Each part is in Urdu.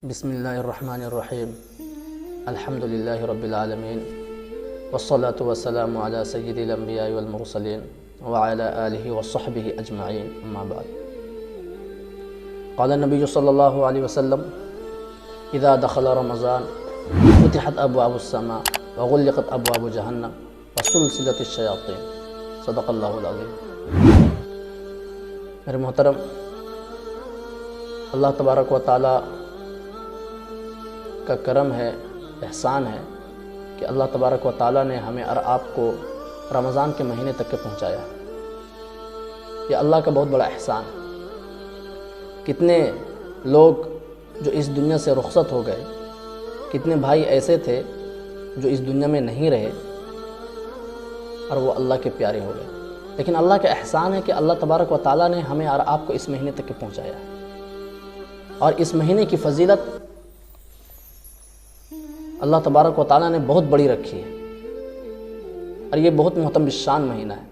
بسم اللہ الرحمن الرحیم الحمد للہ رب العالمین والصلاة والسلام علی سید الانبیاء والمرسلین وعلی آلہ وصحبہ اجمعین اما بعد قال النبی صلی اللہ علیہ وسلم اذا دخل رمضان فتحت ابواب السماء وغلقت ابواب جہنم وسلسلت الشیاطین صدق اللہ العظیم۔ میرے محترم، اللہ تبارک و تعالی کا کرم ہے، احسان ہے کہ اللہ تبارک و تعالیٰ نے ہمیں اور آپ کو رمضان کے مہینے تک کے پہنچایا۔ یہ اللہ کا بہت بڑا احسان ہے۔ کتنے لوگ جو اس دنیا سے رخصت ہو گئے، کتنے بھائی ایسے تھے جو اس دنیا میں نہیں رہے اور وہ اللہ کے پیارے ہو گئے، لیکن اللہ کا احسان ہے کہ اللہ تبارک و تعالیٰ نے ہمیں اور آپ کو اس مہینے تک کے پہنچایا، اور اس مہینے کی فضیلت اللہ تبارک و تعالیٰ نے بہت بڑی رکھی ہے، اور یہ بہت محترم بالشان مہینہ ہے۔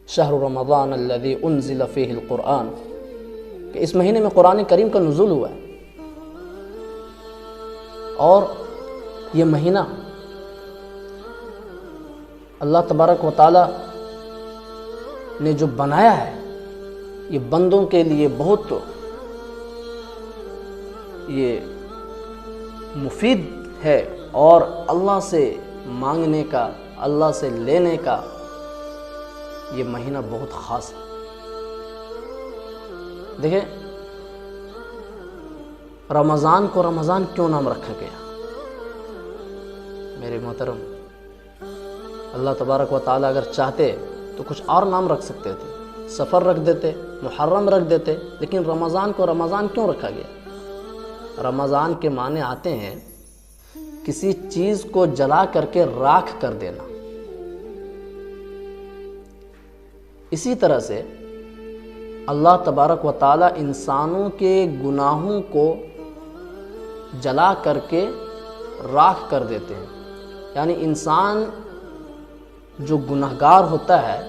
شہر رمضان الذی انزل فیہ القرآن، کہ اس مہینے میں قرآن کریم کا نزول ہوا ہے، اور یہ مہینہ اللہ تبارک و تعالیٰ نے جو بنایا ہے، یہ بندوں کے لیے بہت یہ مفید ہے، اور اللہ سے مانگنے کا، اللہ سے لینے کا یہ مہینہ بہت خاص ہے۔ دیکھیں، رمضان کو رمضان کیوں نام رکھا گیا؟ میرے محترم، اللہ تبارک و تعالیٰ اگر چاہتے تو کچھ اور نام رکھ سکتے تھے، سفر رکھ دیتے، محرم رکھ دیتے، لیکن رمضان کو رمضان کیوں رکھا گیا؟ رمضان کے معنی آتے ہیں کسی چیز کو جلا کر کے راکھ کر دینا۔ اسی طرح سے اللہ تبارک و تعالی انسانوں کے گناہوں کو جلا کر کے راکھ کر دیتے ہیں، یعنی انسان جو گناہگار ہوتا ہے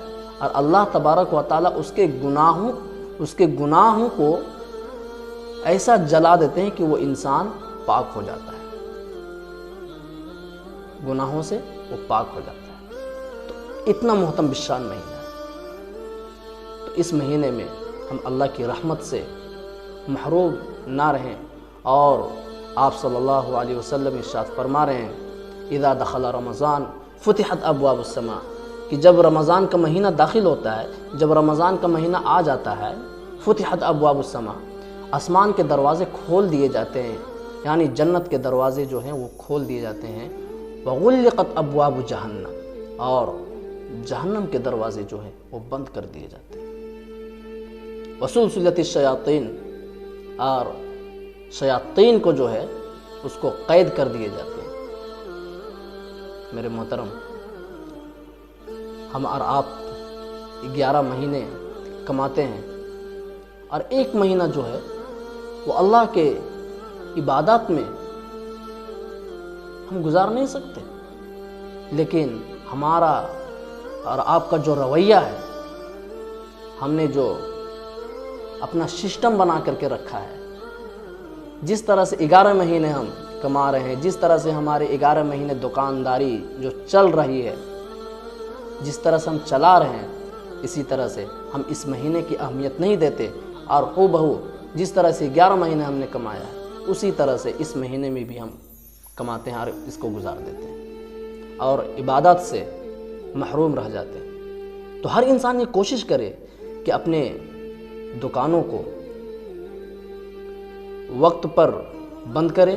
اور اللہ تبارک و تعالی اس کے گناہوں کو ایسا جلا دیتے ہیں کہ وہ انسان پاک ہو جاتا ہے، گناہوں سے وہ پاک ہو جاتا ہے۔ تو اتنا محترم بالشان مہینہ ہے، تو اس مہینے میں ہم اللہ کی رحمت سے محروم نہ رہیں، اور آپ صلی اللہ علیہ وسلم ارشاد فرما رہے ہیں اذا دخل رمضان فتحت ابواب السماء، کہ جب رمضان کا مہینہ داخل ہوتا ہے، جب رمضان کا مہینہ آ جاتا ہے، فتحت ابواب السماء، آسمان کے دروازے کھول دیے جاتے ہیں، یعنی جنت کے دروازے جو ہیں وہ کھول دیے جاتے ہیں، وغلقت ابواب جہنم، اور جہنم کے دروازے جو ہیں وہ بند کر دیے جاتے ہیں، وسلسلت الشیاطین، اور شیاطین کو جو ہے اس کو قید کر دیے جاتے ہیں۔ میرے محترم، ہم اور آپ 11 مہینے کماتے ہیں، اور ایک مہینہ جو ہے وہ اللہ کے عبادات میں ہم گزار نہیں سکتے، لیکن ہمارا اور آپ کا جو رویہ ہے، ہم نے جو اپنا سسٹم بنا کر کے رکھا ہے، جس طرح سے 11 مہینے ہم کما رہے ہیں، جس طرح سے ہمارے 11 مہینے دکانداری جو چل رہی ہے، جس طرح سے ہم چلا رہے ہیں، اسی طرح سے ہم اس مہینے کی اہمیت نہیں دیتے، اور ہو بہو جس طرح سے 11 مہینے ہم نے کمایا ہے، اسی طرح سے اس مہینے میں بھی ہم کماتے ہیں اور اس کو گزار دیتے ہیں، اور عبادات سے محروم رہ جاتے ہیں۔ تو ہر انسان یہ کوشش کرے کہ اپنے دکانوں کو وقت پر بند کرے،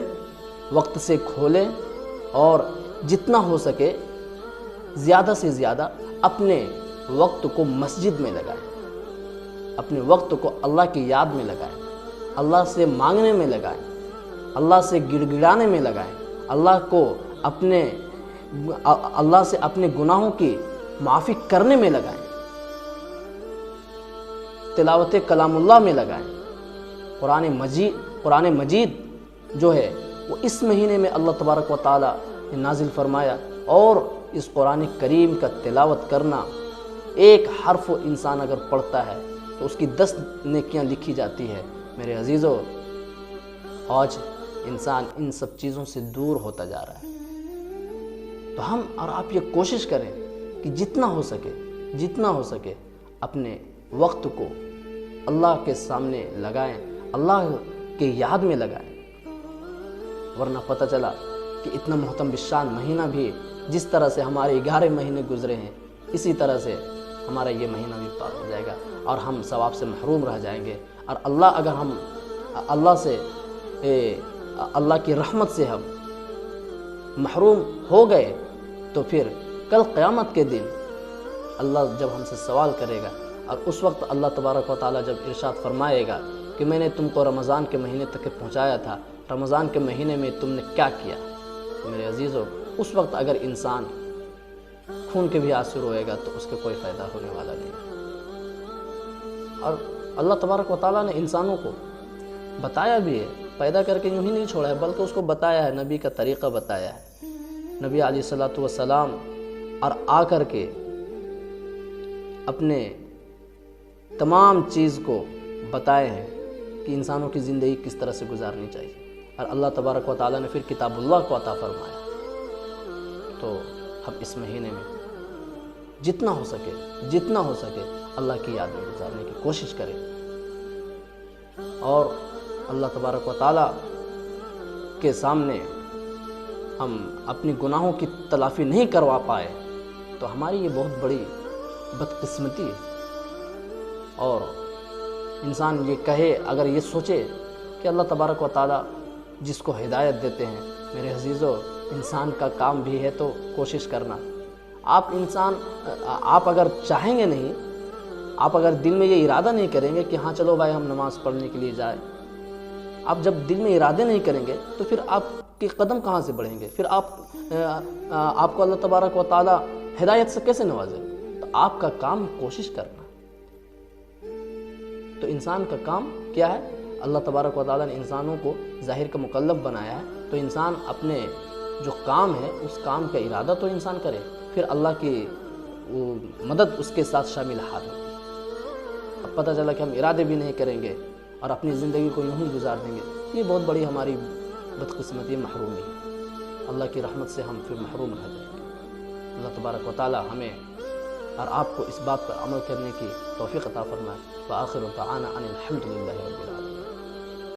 وقت سے کھولے، اور جتنا ہو سکے زیادہ سے زیادہ اپنے وقت کو مسجد میں لگائیں، اپنے وقت کو اللہ کی یاد میں لگائیں، اللہ سے مانگنے میں لگائیں، اللہ سے گڑ گڑانے میں لگائیں، اللہ سے اپنے گناہوں کی معافی کرنے میں لگائیں، تلاوت کلام اللہ میں لگائیں۔ قرآن مجید جو ہے وہ اس مہینے میں اللہ تبارک و تعالی نے نازل فرمایا، اور اس قرآن کریم کا تلاوت کرنا، ایک حرف انسان اگر پڑھتا ہے تو اس کی 10 نیکیاں لکھی جاتی ہے۔ میرے عزیزو، آج انسان ان سب چیزوں سے دور ہوتا جا رہا ہے۔ تو ہم اور آپ یہ کوشش کریں کہ جتنا ہو سکے اپنے وقت کو اللہ کے سامنے لگائیں، اللہ کے یاد میں لگائیں، ورنہ پتہ چلا کہ اتنا محترم بالشان مہینہ بھی جس طرح سے ہمارے 11 مہینے گزرے ہیں، اسی طرح سے ہمارا یہ مہینہ بھی پار ہو جائے گا اور ہم ثواب سے محروم رہ جائیں گے۔ اور اگر ہم اللہ کی رحمت سے ہم محروم ہو گئے تو پھر کل قیامت کے دن اللہ جب ہم سے سوال کرے گا، اور اس وقت اللہ تبارک و تعالیٰ جب ارشاد فرمائے گا کہ میں نے تم کو رمضان کے مہینے تک پہنچایا تھا، رمضان کے مہینے میں تم نے کیا کیا؟ میرے عزیزو، اس وقت اگر انسان خون کے بھی آنسو روئے گا تو اس کا کوئی فائدہ ہونے والا نہیں۔ اور اللہ تبارک و تعالیٰ نے انسانوں کو بتایا بھی ہے، پیدا کر کے یوں ہی نہیں چھوڑا ہے، بلکہ اس کو بتایا ہے، نبی کا طریقہ بتایا ہے۔ نبی علیہ الصلوۃ والسلام اور آ کر کے اپنے تمام چیز کو بتائے ہیں کہ انسانوں کی زندگی کس طرح سے گزارنی چاہیے، اور اللہ تبارک و تعالیٰ نے پھر کتاب اللہ کو عطا فرمایا۔ تو ہم اس مہینے میں جتنا ہو سکے اللہ کی یاد میں گزارنے کی کوشش کریں، اور اللہ تبارک و تعالیٰ کے سامنے ہم اپنی گناہوں کی تلافی نہیں کروا پائے تو ہماری یہ بہت بڑی بدقسمتی ہے۔ اور انسان یہ کہے، اگر یہ سوچے کہ اللہ تبارک و تعالیٰ جس کو ہدایت دیتے ہیں، میرے عزیزو، انسان کا کام بھی ہے تو کوشش کرنا۔ آپ اگر چاہیں گے نہیں، آپ اگر دل میں یہ ارادہ نہیں کریں گے کہ ہاں چلو بھائی ہم نماز پڑھنے کے لیے جائیں، آپ جب دل میں ارادے نہیں کریں گے تو پھر آپ کے قدم کہاں سے بڑھیں گے؟ پھر آپ کو اللہ تبارک و تعالیٰ ہدایت سے کیسے نوازے؟ تو آپ کا کام کوشش کرنا۔ تو انسان کا کام کیا ہے؟ اللہ تبارک و تعالیٰ نے انسانوں کو ظاہر کا مکلف بنایا ہے، تو انسان اپنے جو کام ہے اس کام کا ارادہ تو انسان کرے، پھر اللہ کی مدد اس کے ساتھ شامل ہاتھ ہوتی ہے۔ اب پتہ چلا کہ ہم ارادے بھی نہیں کریں گے اور اپنی زندگی کو یوں ہی گزار دیں گے، یہ بہت بڑی ہماری بدقسمتی، محرومی ہے۔ اللہ کی رحمت سے ہم پھر محروم رہ جائیں گے۔ اللہ تبارک و تعالیٰ ہمیں اور آپ کو اس بات پر عمل کرنے کی توفیق عطا فرمائے۔ وآخر دعوانا ان الحمد للہ رب العالمین۔